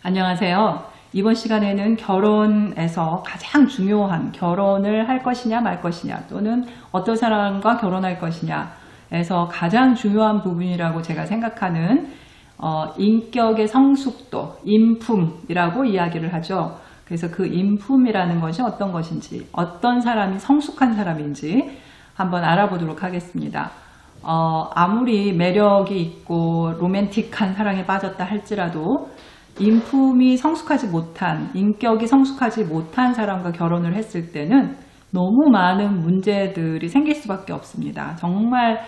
안녕하세요. 이번 시간에는 결혼에서 가장 중요한 결혼을 할 것이냐 말 것이냐 또는 어떤 사람과 결혼할 것이냐에서 가장 중요한 부분이라고 제가 생각하는 인격의 성숙도, 인품이라고 이야기를 하죠. 그래서 그 인품이라는 것이 어떤 것인지, 어떤 사람이 성숙한 사람인지 한번 알아보도록 하겠습니다. 아무리 매력이 있고 로맨틱한 사랑에 빠졌다 할지라도 인품이 성숙하지 못한, 인격이 성숙하지 못한 사람과 결혼을 했을 때는 너무 많은 문제들이 생길 수밖에 없습니다. 정말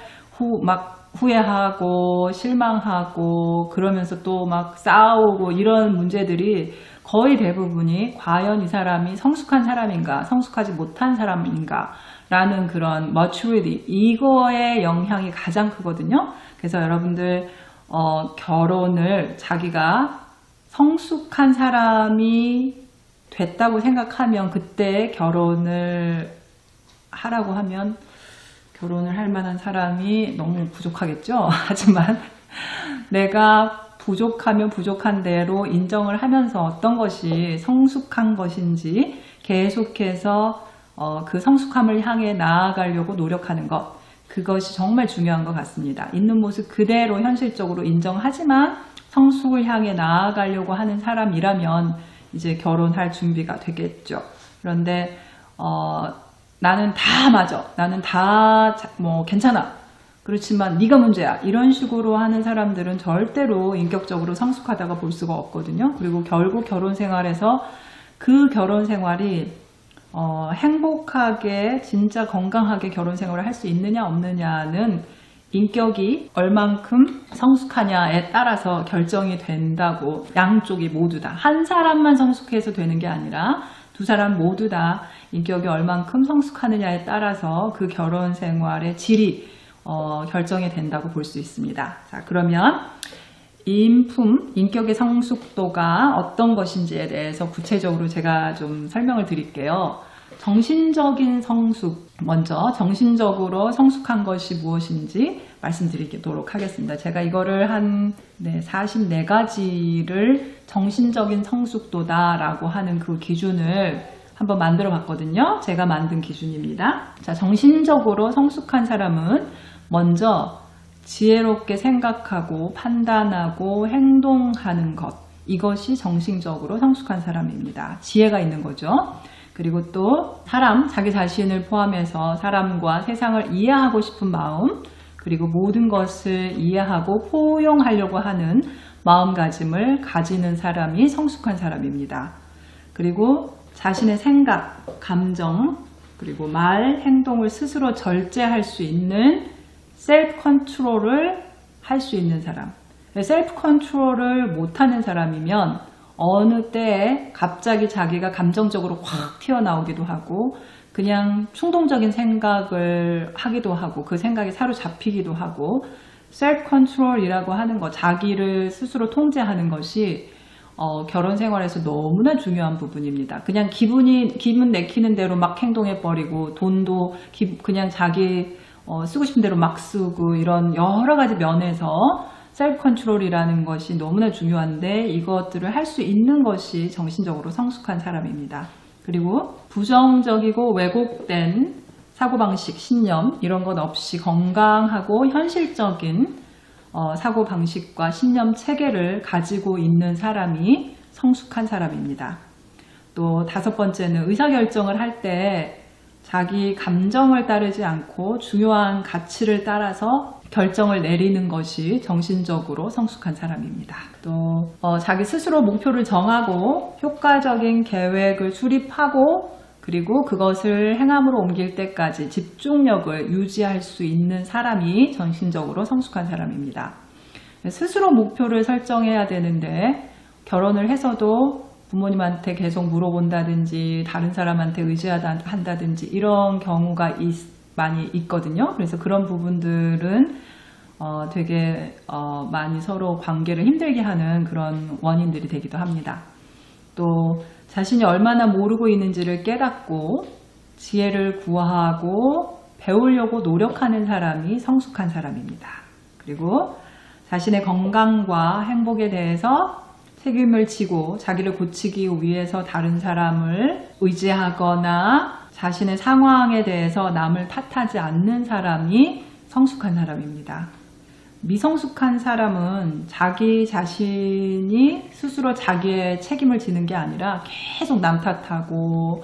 후회하고 실망하고 그러면서 또 막 싸우고 이런 문제들이 거의 대부분이 과연 이 사람이 성숙한 사람인가, 성숙하지 못한 사람인가 라는 그런 maturity, 이거의 영향이 가장 크거든요. 그래서 여러분들 결혼을 자기가 성숙한 사람이 됐다고 생각하면 그때 결혼을 하라고 하면 결혼을 할 만한 사람이 너무 부족하겠죠. 하지만 내가 부족하면 부족한 대로 인정을 하면서 어떤 것이 성숙한 것인지 계속해서 그 성숙함을 향해 나아가려고 노력하는 것, 그것이 정말 중요한 것 같습니다. 있는 모습 그대로 현실적으로 인정하지만 성숙을 향해 나아가려고 하는 사람이라면 이제 결혼할 준비가 되겠죠. 그런데 나는 다 맞아, 나는 다 괜찮아, 그렇지만 네가 문제야, 이런 식으로 하는 사람들은 절대로 인격적으로 성숙하다가 볼 수가 없거든요. 그리고 결국 결혼 생활에서 그 결혼 생활이 행복하게 진짜 건강하게 결혼 생활을 할 수 있느냐 없느냐는 인격이 얼만큼 성숙하냐에 따라서 결정이 된다고, 양쪽이 모두 다, 한 사람만 성숙해서 되는 게 아니라 두 사람 모두 다 인격이 얼만큼 성숙하느냐에 따라서 그 결혼 생활의 질이 결정이 된다고 볼 수 있습니다. 자, 그러면 인품, 인격의 성숙도가 어떤 것인지에 대해서 구체적으로 제가 좀 설명을 드릴게요. 정신적인 성숙, 먼저 정신적으로 성숙한 것이 무엇인지 말씀드리도록 하겠습니다. 제가 이거를 한 44가지를 정신적인 성숙도다라고 하는 그 기준을 한번 만들어 봤거든요. 제가 만든 기준입니다. 자, 정신적으로 성숙한 사람은 먼저 지혜롭게 생각하고 판단하고 행동하는 것, 이것이 정신적으로 성숙한 사람입니다. 지혜가 있는 거죠. 그리고 또 자기 자신을 포함해서 사람과 세상을 이해하고 싶은 마음, 그리고 모든 것을 이해하고 포용하려고 하는 마음가짐을 가지는 사람이 성숙한 사람입니다. 그리고 자신의 생각, 감정, 그리고 말, 행동을 스스로 절제할 수 있는 셀프 컨트롤을 할 수 있는 사람. 셀프 컨트롤을 못하는 사람이면 어느 때에 갑자기 자기가 감정적으로 확 튀어나오기도 하고 그냥 충동적인 생각을 하기도 하고 그 생각에 사로잡히기도 하고, 셀프 컨트롤이라고 하는 것, 자기를 스스로 통제하는 것이 결혼 생활에서 너무나 중요한 부분입니다. 그냥 기분 내키는 대로 막 행동해버리고 돈도 그냥 자기 쓰고 싶은 대로 막 쓰고, 이런 여러 가지 면에서 셀프 컨트롤이라는 것이 너무나 중요한데 이것들을 할 수 있는 것이 정신적으로 성숙한 사람입니다. 그리고 부정적이고 왜곡된 사고방식, 신념 이런 것 없이 건강하고 현실적인 사고방식과 신념 체계를 가지고 있는 사람이 성숙한 사람입니다. 또 5번째는 의사결정을 할 때 자기 감정을 따르지 않고 중요한 가치를 따라서 결정을 내리는 것이 정신적으로 성숙한 사람입니다. 또 자기 스스로 목표를 정하고 효과적인 계획을 수립하고 그리고 그것을 행함으로 옮길 때까지 집중력을 유지할 수 있는 사람이 정신적으로 성숙한 사람입니다. 스스로 목표를 설정해야 되는데 결혼을 해서도 부모님한테 계속 물어본다든지 다른 사람한테 의지한다든지 이런 경우가 많이 있거든요. 그래서 그런 부분들은 되게 많이 서로 관계를 힘들게 하는 그런 원인들이 되기도 합니다. 또 자신이 얼마나 모르고 있는지를 깨닫고 지혜를 구하고 배우려고 노력하는 사람이 성숙한 사람입니다. 그리고 자신의 건강과 행복에 대해서 책임을 지고 자기를 고치기 위해서 다른 사람을 의지하거나 자신의 상황에 대해서 남을 탓하지 않는 사람이 성숙한 사람입니다. 미성숙한 사람은 자기 자신이 스스로 자기의 책임을 지는 게 아니라 계속 남 탓하고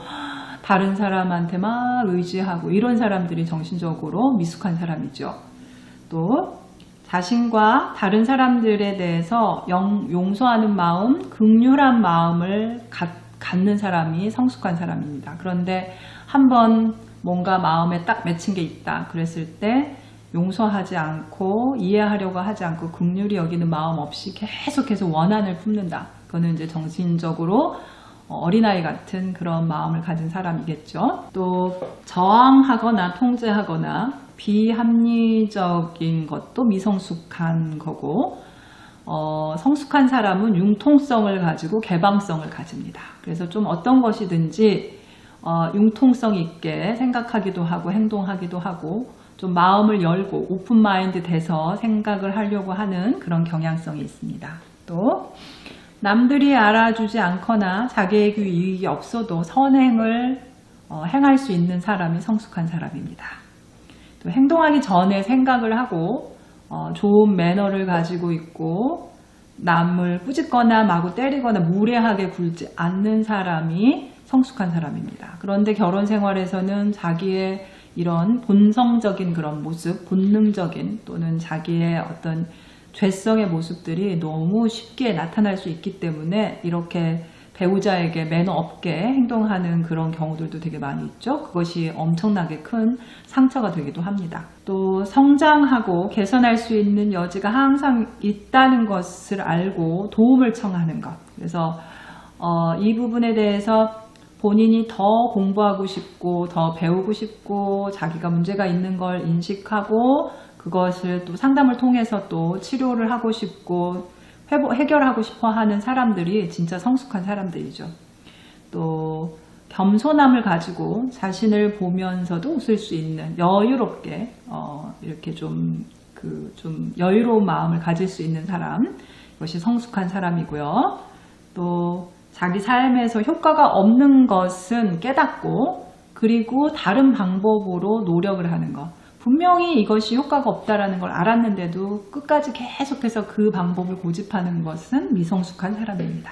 다른 사람한테 막 의지하고 이런 사람들이 정신적으로 미숙한 사람이죠. 또 자신과 다른 사람들에 대해서 용서하는 마음, 긍휼한 마음을 갖는 사람이 성숙한 사람입니다. 그런데 한번 뭔가 마음에 딱 맺힌 게 있다 그랬을 때 용서하지 않고 이해하려고 하지 않고 긍휼히 여기는 마음 없이 계속해서 원한을 품는다. 그거는 이제 정신적으로 어린아이 같은 그런 마음을 가진 사람이겠죠. 또 저항하거나 통제하거나 비합리적인 것도 미성숙한 거고, 성숙한 사람은 융통성을 가지고 개방성을 가집니다. 그래서 좀 어떤 것이든지 융통성 있게 생각하기도 하고 행동하기도 하고 좀 마음을 열고 오픈 마인드 돼서 생각을 하려고 하는 그런 경향성이 있습니다. 또 남들이 알아주지 않거나 자기에게 이익이 없어도 선행을 행할 수 있는 사람이 성숙한 사람입니다. 또 행동하기 전에 생각을 하고 좋은 매너를 가지고 있고 남을 꾸짖거나 마구 때리거나 무례하게 굴지 않는 사람이 성숙한 사람입니다. 그런데 결혼 생활에서는 자기의 이런 본성적인 그런 모습, 본능적인 또는 자기의 어떤 죄성의 모습들이 너무 쉽게 나타날 수 있기 때문에 이렇게 배우자에게 매너 없게 행동하는 그런 경우들도 되게 많이 있죠. 그것이 엄청나게 큰 상처가 되기도 합니다. 또 성장하고 개선할 수 있는 여지가 항상 있다는 것을 알고 도움을 청하는 것. 그래서 이 부분에 대해서 본인이 더 공부하고 싶고 더 배우고 싶고 자기가 문제가 있는 걸 인식하고 그것을 또 상담을 통해서 또 치료를 하고 싶고 해결하고 싶어 하는 사람들이 진짜 성숙한 사람들이죠. 또 겸손함을 가지고 자신을 보면서도 웃을 수 있는 여유롭게 이렇게 좀 여유로운 마음을 가질 수 있는 사람, 이것이 성숙한 사람이고요. 또 자기 삶에서 효과가 없는 것은 깨닫고 그리고 다른 방법으로 노력을 하는 것. 분명히 이것이 효과가 없다라는 걸 알았는데도 끝까지 계속해서 그 방법을 고집하는 것은 미성숙한 사람입니다.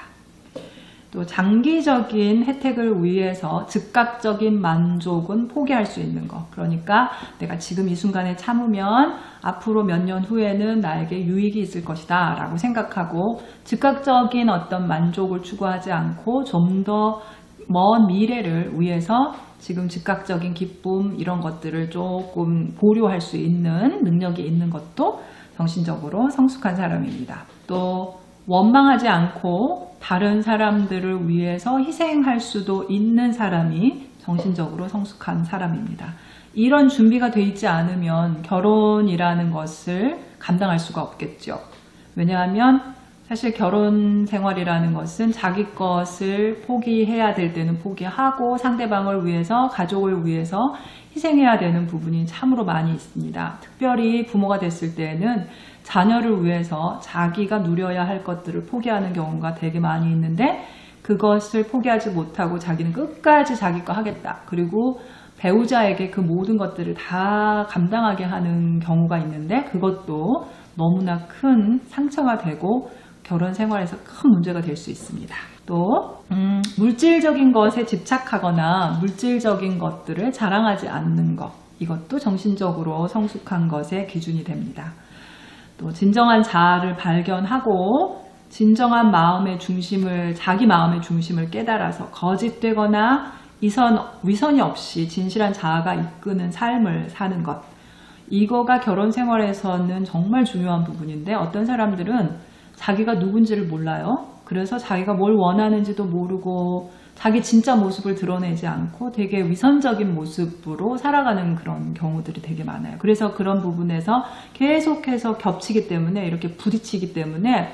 또 장기적인 혜택을 위해서 즉각적인 만족은 포기할 수 있는 것. 그러니까 내가 지금 이 순간에 참으면 앞으로 몇 년 후에는 나에게 유익이 있을 것이다 라고 생각하고 즉각적인 어떤 만족을 추구하지 않고 좀 더 먼 미래를 위해서 지금 즉각적인 기쁨 이런 것들을 조금 보류할 수 있는 능력이 있는 것도 정신적으로 성숙한 사람입니다. 또 원망하지 않고 다른 사람들을 위해서 희생할 수도 있는 사람이 정신적으로 성숙한 사람입니다. 이런 준비가 되어 있지 않으면 결혼이라는 것을 감당할 수가 없겠죠. 왜냐하면 사실 결혼 생활이라는 것은 자기 것을 포기해야 될 때는 포기하고 상대방을 위해서, 가족을 위해서 희생해야 되는 부분이 참으로 많이 있습니다. 특별히 부모가 됐을 때에는 자녀를 위해서 자기가 누려야 할 것들을 포기하는 경우가 되게 많이 있는데 그것을 포기하지 못하고 자기는 끝까지 자기 거 하겠다. 그리고 배우자에게 그 모든 것들을 다 감당하게 하는 경우가 있는데 그것도 너무나 큰 상처가 되고 결혼 생활에서 큰 문제가 될 수 있습니다. 또 물질적인 것에 집착하거나 물질적인 것들을 자랑하지 않는 것, 이것도 정신적으로 성숙한 것의 기준이 됩니다. 또 진정한 자아를 발견하고 진정한 마음의 중심을, 자기 마음의 중심을 깨달아서 거짓되거나 위선이 없이 진실한 자아가 이끄는 삶을 사는 것, 이거가 결혼 생활에서는 정말 중요한 부분인데 어떤 사람들은 자기가 누군지를 몰라요. 그래서 자기가 뭘 원하는지도 모르고 자기 진짜 모습을 드러내지 않고 되게 위선적인 모습으로 살아가는 그런 경우들이 되게 많아요. 그래서 그런 부분에서 계속해서 겹치기 때문에 이렇게 부딪히기 때문에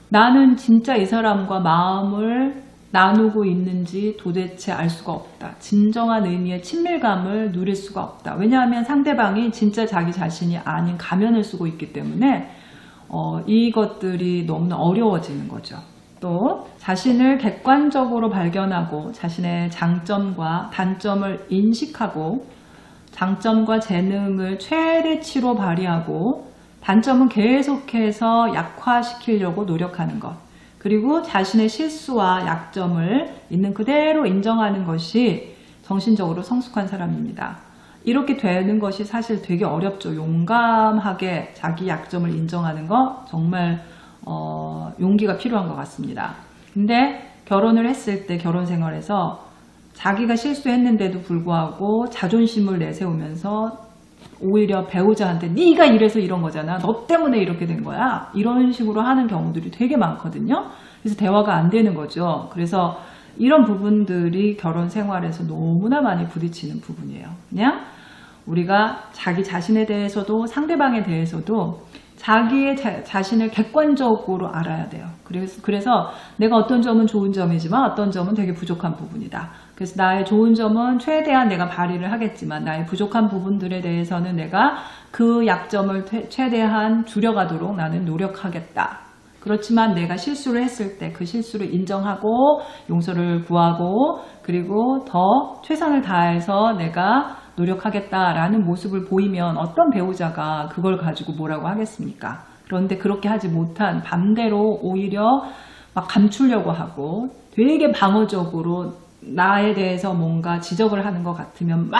나는 진짜 이 사람과 마음을 나누고 있는지 도대체 알 수가 없다. 진정한 의미의 친밀감을 누릴 수가 없다. 왜냐하면 상대방이 진짜 자기 자신이 아닌 가면을 쓰고 있기 때문에 이것들이 너무나 어려워지는 거죠. 또 자신을 객관적으로 발견하고 자신의 장점과 단점을 인식하고 장점과 재능을 최대치로 발휘하고 단점은 계속해서 약화시키려고 노력하는 것. 그리고 자신의 실수와 약점을 있는 그대로 인정하는 것이 정신적으로 성숙한 사람입니다. 이렇게 되는 것이 사실 되게 어렵죠. 용감하게 자기 약점을 인정하는 거 정말 용기가 필요한 것 같습니다. 근데 결혼을 했을 때 결혼 생활에서 자기가 실수했는데도 불구하고 자존심을 내세우면서 오히려 배우자한테 네가 이래서 이런 거잖아. 너 때문에 이렇게 된 거야. 이런 식으로 하는 경우들이 되게 많거든요. 그래서 대화가 안 되는 거죠. 그래서 이런 부분들이 결혼 생활에서 너무나 많이 부딪히는 부분이에요. 그냥 우리가 자기 자신에 대해서도 상대방에 대해서도 자기의 자신을 객관적으로 알아야 돼요. 그래서 내가 어떤 점은 좋은 점이지만 어떤 점은 되게 부족한 부분이다. 그래서 나의 좋은 점은 최대한 내가 발휘를 하겠지만 나의 부족한 부분들에 대해서는 내가 그 약점을 최대한 줄여가도록 나는 노력하겠다. 그렇지만 내가 실수를 했을 때 그 실수를 인정하고 용서를 구하고 그리고 더 최선을 다해서 내가 노력하겠다라는 모습을 보이면 어떤 배우자가 그걸 가지고 뭐라고 하겠습니까? 그런데 그렇게 하지 못한 반대로 오히려 막 감추려고 하고 되게 방어적으로 나에 대해서 뭔가 지적을 하는 것 같으면 막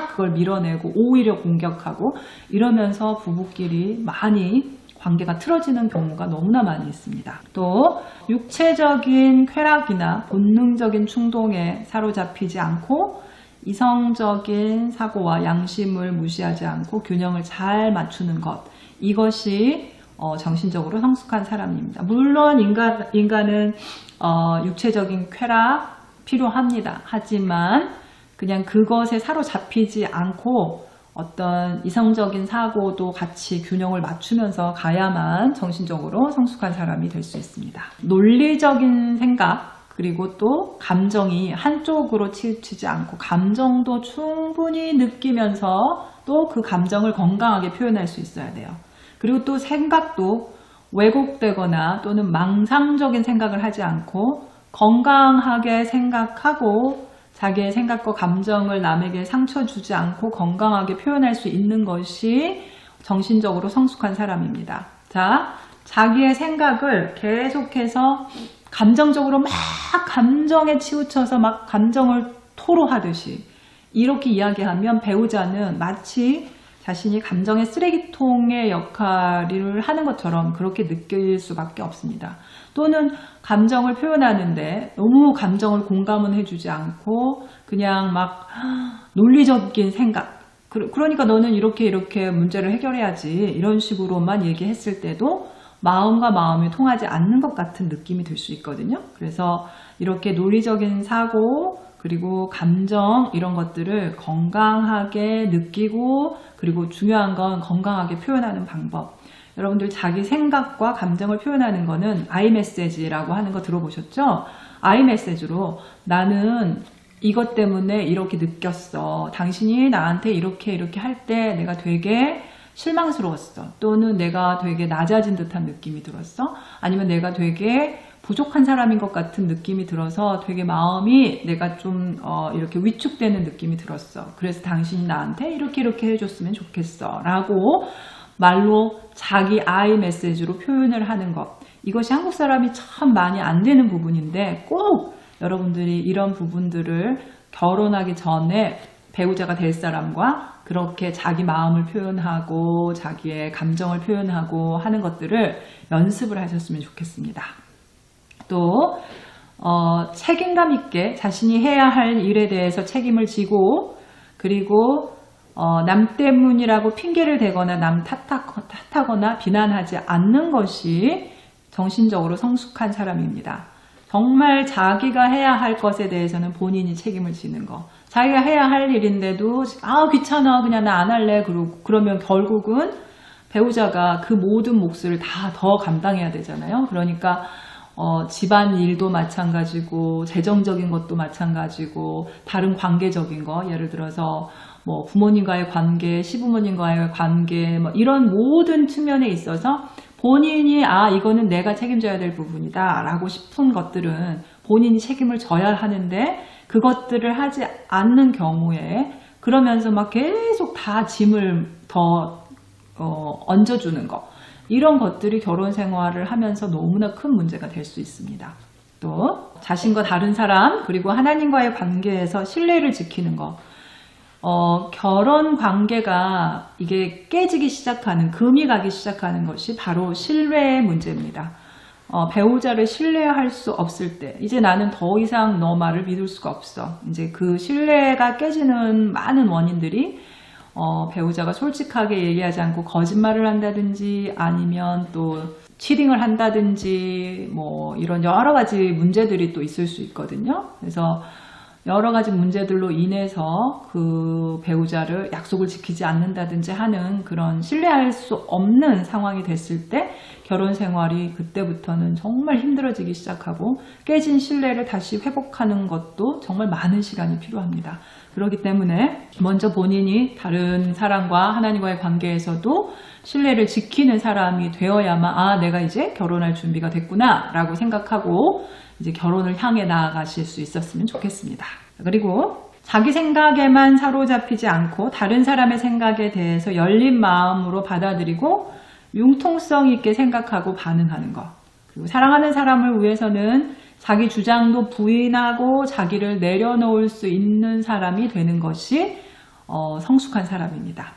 그걸 밀어내고 오히려 공격하고 이러면서 부부끼리 많이 관계가 틀어지는 경우가 너무나 많이 있습니다. 또 육체적인 쾌락이나 본능적인 충동에 사로잡히지 않고 이성적인 사고와 양심을 무시하지 않고 균형을 잘 맞추는 것, 이것이 정신적으로 성숙한 사람입니다. 물론 인간은 육체적인 쾌락 필요합니다. 하지만 그냥 그것에 사로잡히지 않고 어떤 이성적인 사고도 같이 균형을 맞추면서 가야만 정신적으로 성숙한 사람이 될 수 있습니다. 논리적인 생각 그리고 또 감정이 한쪽으로 치우치지 않고 감정도 충분히 느끼면서 또 그 감정을 건강하게 표현할 수 있어야 돼요. 그리고 또 생각도 왜곡되거나 또는 망상적인 생각을 하지 않고 건강하게 생각하고 자기의 생각과 감정을 남에게 상처 주지 않고 건강하게 표현할 수 있는 것이 정신적으로 성숙한 사람입니다. 자, 자기의 생각을 계속해서 감정적으로 막 감정에 치우쳐서 막 감정을 토로하듯이 이렇게 이야기하면 배우자는 마치 자신이 감정의 쓰레기통의 역할을 하는 것처럼 그렇게 느낄 수밖에 없습니다. 또는 감정을 표현하는데 너무 감정을 공감은 해주지 않고 그냥 막 논리적인 생각, 그러니까 너는 이렇게 문제를 해결해야지 이런 식으로만 얘기했을 때도 마음과 마음이 통하지 않는 것 같은 느낌이 들 수 있거든요. 그래서 이렇게 논리적인 사고 그리고 감정 이런 것들을 건강하게 느끼고 그리고 중요한 건 건강하게 표현하는 방법. 여러분들 자기 생각과 감정을 표현하는 거는 아이메시지라고 하는 거 들어보셨죠? 아이메시지로 나는 이것 때문에 이렇게 느꼈어. 당신이 나한테 이렇게 할 때 내가 되게 실망스러웠어. 또는 내가 되게 낮아진 듯한 느낌이 들었어. 아니면 내가 되게 부족한 사람인 것 같은 느낌이 들어서 되게 마음이 내가 좀 이렇게 위축되는 느낌이 들었어. 그래서 당신이 나한테 이렇게 해줬으면 좋겠어. 라고 말로 자기 아이 메시지로 표현을 하는 것. 이것이 한국 사람이 참 많이 안 되는 부분인데 꼭 여러분들이 이런 부분들을 결혼하기 전에 배우자가 될 사람과 그렇게 자기 마음을 표현하고 자기의 감정을 표현하고 하는 것들을 연습을 하셨으면 좋겠습니다. 또 책임감 있게 자신이 해야 할 일에 대해서 책임을 지고 그리고 남 때문이라고 핑계를 대거나 남 탓하거나 비난하지 않는 것이 정신적으로 성숙한 사람입니다. 정말 자기가 해야 할 것에 대해서는 본인이 책임을 지는 거. 자기가 해야 할 일인데도 귀찮아 그냥 나 안 할래 그러면 결국은 배우자가 그 모든 몫을 다 더 감당해야 되잖아요. 그러니까 집안 일도 마찬가지고 재정적인 것도 마찬가지고 다른 관계적인 거 예를 들어서 뭐 부모님과의 관계, 시부모님과의 관계 뭐 이런 모든 측면에 있어서 본인이 이거는 내가 책임져야 될 부분이다 라고 싶은 것들은 본인이 책임을 져야 하는데 그것들을 하지 않는 경우에 그러면서 막 계속 다 짐을 더 얹어주는 거, 이런 것들이 결혼 생활을 하면서 너무나 큰 문제가 될 수 있습니다. 또 자신과 다른 사람 그리고 하나님과의 관계에서 신뢰를 지키는 거, 결혼 관계가 이게 깨지기 시작하는, 금이 가기 시작하는 것이 바로 신뢰의 문제입니다. 배우자를 신뢰할 수 없을 때, 이제 나는 더 이상 너 말을 믿을 수가 없어. 이제 그 신뢰가 깨지는 많은 원인들이 배우자가 솔직하게 얘기하지 않고 거짓말을 한다든지 아니면 또 치팅을 한다든지 뭐 이런 여러 가지 문제들이 또 있을 수 있거든요. 그래서 여러 가지 문제들로 인해서 그 배우자를 약속을 지키지 않는다든지 하는 그런 신뢰할 수 없는 상황이 됐을 때 결혼 생활이 그때부터는 정말 힘들어지기 시작하고 깨진 신뢰를 다시 회복하는 것도 정말 많은 시간이 필요합니다. 그렇기 때문에 먼저 본인이 다른 사람과 하나님과의 관계에서도 신뢰를 지키는 사람이 되어야만 내가 이제 결혼할 준비가 됐구나 라고 생각하고 이제 결혼을 향해 나아가실 수 있었으면 좋겠습니다. 그리고 자기 생각에만 사로잡히지 않고 다른 사람의 생각에 대해서 열린 마음으로 받아들이고 융통성 있게 생각하고 반응하는 것. 그리고 사랑하는 사람을 위해서는 자기 주장도 부인하고 자기를 내려놓을 수 있는 사람이 되는 것이 성숙한 사람입니다.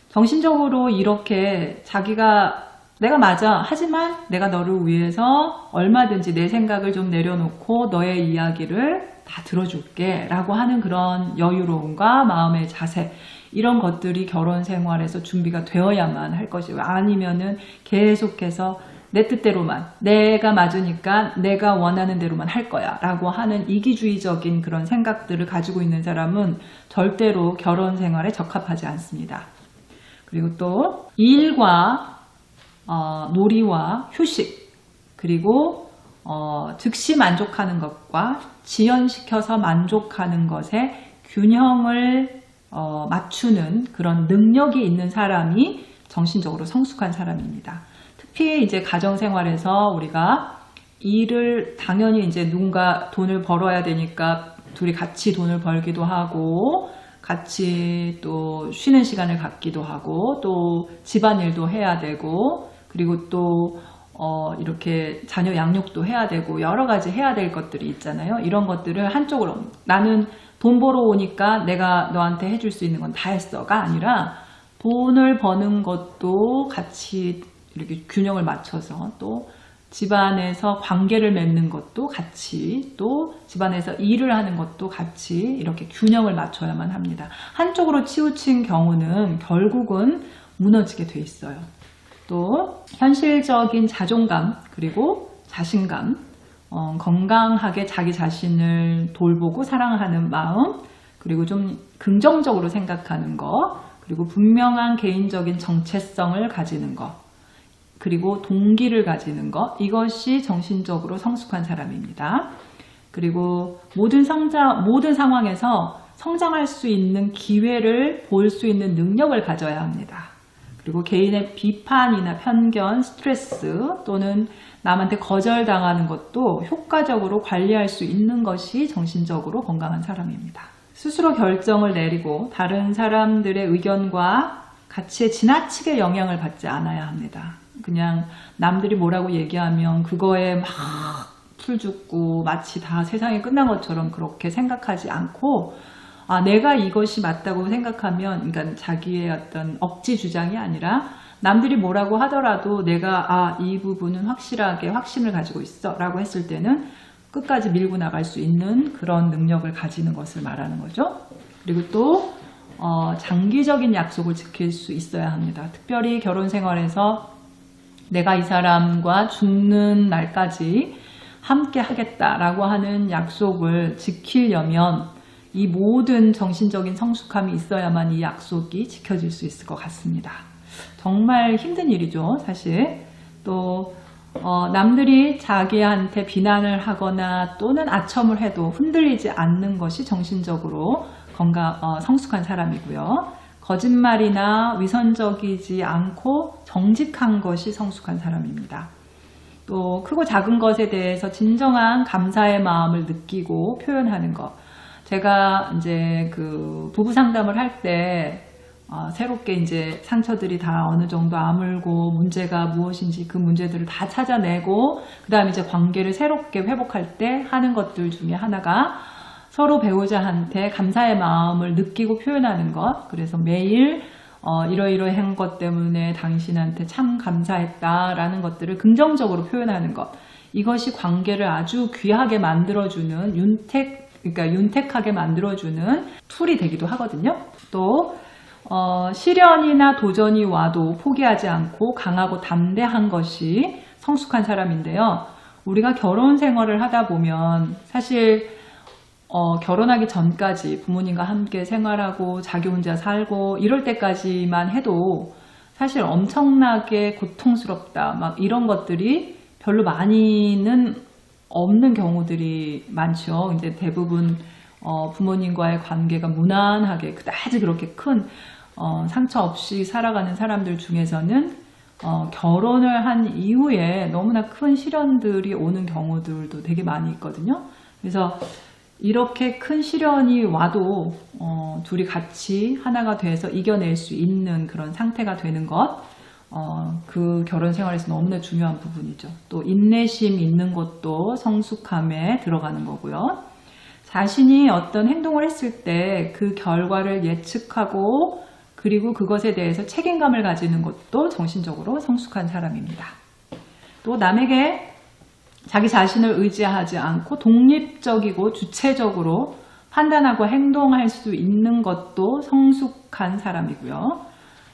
정신적으로 이렇게 자기가 내가 맞아. 하지만 내가 너를 위해서 얼마든지 내 생각을 좀 내려놓고 너의 이야기를 다 들어줄게 라고 하는 그런 여유로움과 마음의 자세, 이런 것들이 결혼 생활에서 준비가 되어야만 할 것이고, 아니면은 계속해서 내 뜻대로만, 내가 맞으니까 내가 원하는 대로만 할 거야 라고 하는 이기주의적인 그런 생각들을 가지고 있는 사람은 절대로 결혼 생활에 적합하지 않습니다. 그리고 또 일과 놀이와 휴식, 그리고 즉시 만족하는 것과 지연시켜서 만족하는 것에 균형을 맞추는 그런 능력이 있는 사람이 정신적으로 성숙한 사람입니다. 특히 이제 가정생활에서 우리가 일을 당연히 이제 누군가 돈을 벌어야 되니까 둘이 같이 돈을 벌기도 하고 같이 또 쉬는 시간을 갖기도 하고 또 집안일도 해야 되고 그리고 또 이렇게 자녀 양육도 해야 되고 여러 가지 해야 될 것들이 있잖아요. 이런 것들을 한쪽으로, 나는 돈 벌어 오니까 내가 너한테 해줄 수 있는 건 다 했어가 아니라 돈을 버는 것도 같이 이렇게 균형을 맞춰서, 또 집안에서 관계를 맺는 것도 같이, 또 집안에서 일을 하는 것도 같이 이렇게 균형을 맞춰야만 합니다. 한쪽으로 치우친 경우는 결국은 무너지게 돼 있어요. 또 현실적인 자존감 그리고 자신감, 건강하게 자기 자신을 돌보고 사랑하는 마음, 그리고 좀 긍정적으로 생각하는 것, 그리고 분명한 개인적인 정체성을 가지는 것, 그리고 동기를 가지는 것, 이것이 정신적으로 성숙한 사람입니다. 그리고 모든 상황에서 성장할 수 있는 기회를 볼 수 있는 능력을 가져야 합니다. 그리고 개인의 비판이나 편견, 스트레스 또는 남한테 거절당하는 것도 효과적으로 관리할 수 있는 것이 정신적으로 건강한 사람입니다. 스스로 결정을 내리고 다른 사람들의 의견과 가치에 지나치게 영향을 받지 않아야 합니다. 그냥 남들이 뭐라고 얘기하면 그거에 막 풀죽고 마치 다 세상이 끝난 것처럼 그렇게 생각하지 않고, 내가 이것이 맞다고 생각하면, 그러니까 자기의 어떤 억지 주장이 아니라 남들이 뭐라고 하더라도 내가 이 부분은 확실하게 확신을 가지고 있어 라고 했을 때는 끝까지 밀고 나갈 수 있는 그런 능력을 가지는 것을 말하는 거죠. 그리고 또 장기적인 약속을 지킬 수 있어야 합니다. 특별히 결혼 생활에서 내가 이 사람과 죽는 날까지 함께 하겠다라고 하는 약속을 지키려면 이 모든 정신적인 성숙함이 있어야만 이 약속이 지켜질 수 있을 것 같습니다. 정말 힘든 일이죠, 사실. 또 남들이 자기한테 비난을 하거나 또는 아첨을 해도 흔들리지 않는 것이 정신적으로 성숙한 사람이고요. 거짓말이나 위선적이지 않고 정직한 것이 성숙한 사람입니다. 또 크고 작은 것에 대해서 진정한 감사의 마음을 느끼고 표현하는 것. 제가 이제 그 부부 상담을 할 때 새롭게 이제 상처들이 다 어느 정도 아물고 문제가 무엇인지 그 문제들을 다 찾아내고 그 다음에 이제 관계를 새롭게 회복할 때 하는 것들 중에 하나가 서로 배우자한테 감사의 마음을 느끼고 표현하는 것. 그래서 매일 이러이러한 것 때문에 당신한테 참 감사했다라는 것들을 긍정적으로 표현하는 것. 이것이 관계를 아주 귀하게 만들어주는 그러니까 윤택하게 만들어주는 툴이 되기도 하거든요. 또 시련이나 도전이 와도 포기하지 않고 강하고 담대한 것이 성숙한 사람인데요. 우리가 결혼 생활을 하다 보면 사실 결혼하기 전까지 부모님과 함께 생활하고 자기 혼자 살고 이럴 때까지만 해도 사실 엄청나게 고통스럽다 막 이런 것들이 별로 많이는 없는 경우들이 많죠. 이제 대부분 부모님과의 관계가 무난하게 그다지 그렇게 큰 상처 없이 살아가는 사람들 중에서는 결혼을 한 이후에 너무나 큰 시련들이 오는 경우들도 되게 많이 있거든요. 그래서 이렇게 큰 시련이 와도 둘이 같이 하나가 돼서 이겨낼 수 있는 그런 상태가 되는 것, 그 결혼 생활에서 너무나 중요한 부분이죠. 또 인내심 있는 것도 성숙함에 들어가는 거고요. 자신이 어떤 행동을 했을 때 그 결과를 예측하고 그리고 그것에 대해서 책임감을 가지는 것도 정신적으로 성숙한 사람입니다. 또 남에게 자기 자신을 의지하지 않고 독립적이고 주체적으로 판단하고 행동할 수 있는 것도 성숙한 사람이고요.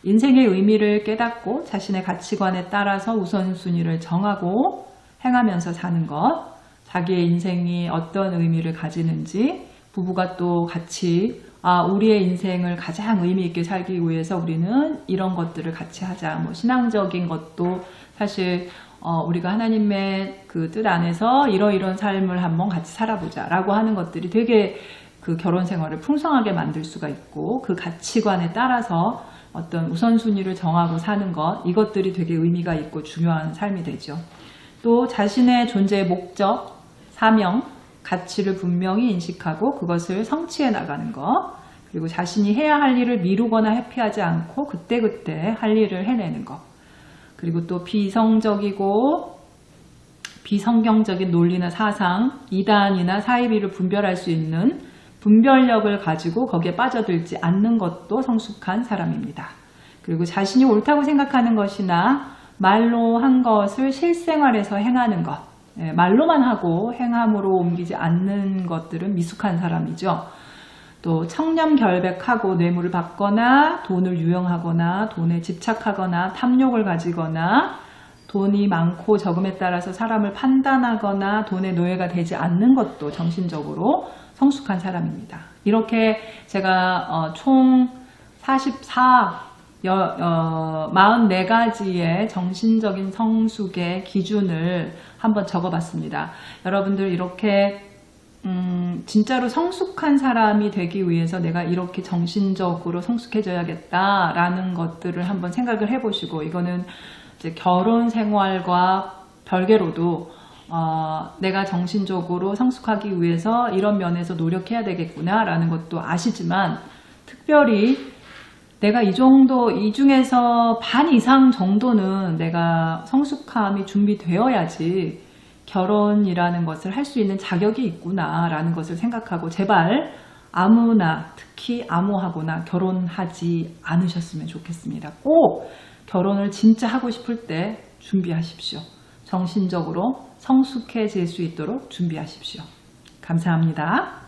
인생의 의미를 깨닫고 자신의 가치관에 따라서 우선순위를 정하고 행하면서 사는 것, 자기의 인생이 어떤 의미를 가지는지 부부가 또 같이 우리의 인생을 가장 의미 있게 살기 위해서 우리는 이런 것들을 같이 하자. 뭐 신앙적인 것도 사실 우리가 하나님의 그 뜻 안에서 이러이런 삶을 한번 같이 살아보자 라고 하는 것들이 되게 그 결혼 생활을 풍성하게 만들 수가 있고 그 가치관에 따라서 어떤 우선순위를 정하고 사는 것, 이것들이 되게 의미가 있고 중요한 삶이 되죠. 또 자신의 존재의 목적, 사명, 가치를 분명히 인식하고 그것을 성취해 나가는 것, 그리고 자신이 해야 할 일을 미루거나 회피하지 않고 그때그때 할 일을 해내는 것, 그리고 또 비성적이고 비성경적인 논리나 사상, 이단이나 사이비를 분별할 수 있는 분별력을 가지고 거기에 빠져들지 않는 것도 성숙한 사람입니다. 그리고 자신이 옳다고 생각하는 것이나 말로 한 것을 실생활에서 행하는 것, 말로만 하고 행함으로 옮기지 않는 것들은 미숙한 사람이죠. 또 청렴결백하고 뇌물을 받거나 돈을 유용하거나 돈에 집착하거나 탐욕을 가지거나 돈이 많고 적음에 따라서 사람을 판단하거나 돈의 노예가 되지 않는 것도 정신적으로 성숙한 사람입니다. 이렇게 제가 총 44가지의 정신적인 성숙의 기준을 한번 적어봤습니다. 여러분들 이렇게 진짜로 성숙한 사람이 되기 위해서 내가 이렇게 정신적으로 성숙해져야겠다라는 것들을 한번 생각을 해보시고, 이거는 이제 결혼 생활과 별개로도 내가 정신적으로 성숙하기 위해서 이런 면에서 노력해야 되겠구나 라는 것도 아시지만, 특별히 내가 이 중에서 반 이상 정도는 내가 성숙함이 준비되어야지 결혼이라는 것을 할 수 있는 자격이 있구나 라는 것을 생각하고, 제발 아무나, 특히 암호하거나 결혼하지 않으셨으면 좋겠습니다. 꼭 결혼을 진짜 하고 싶을 때 준비하십시오. 정신적으로 성숙해질 수 있도록 준비하십시오. 감사합니다.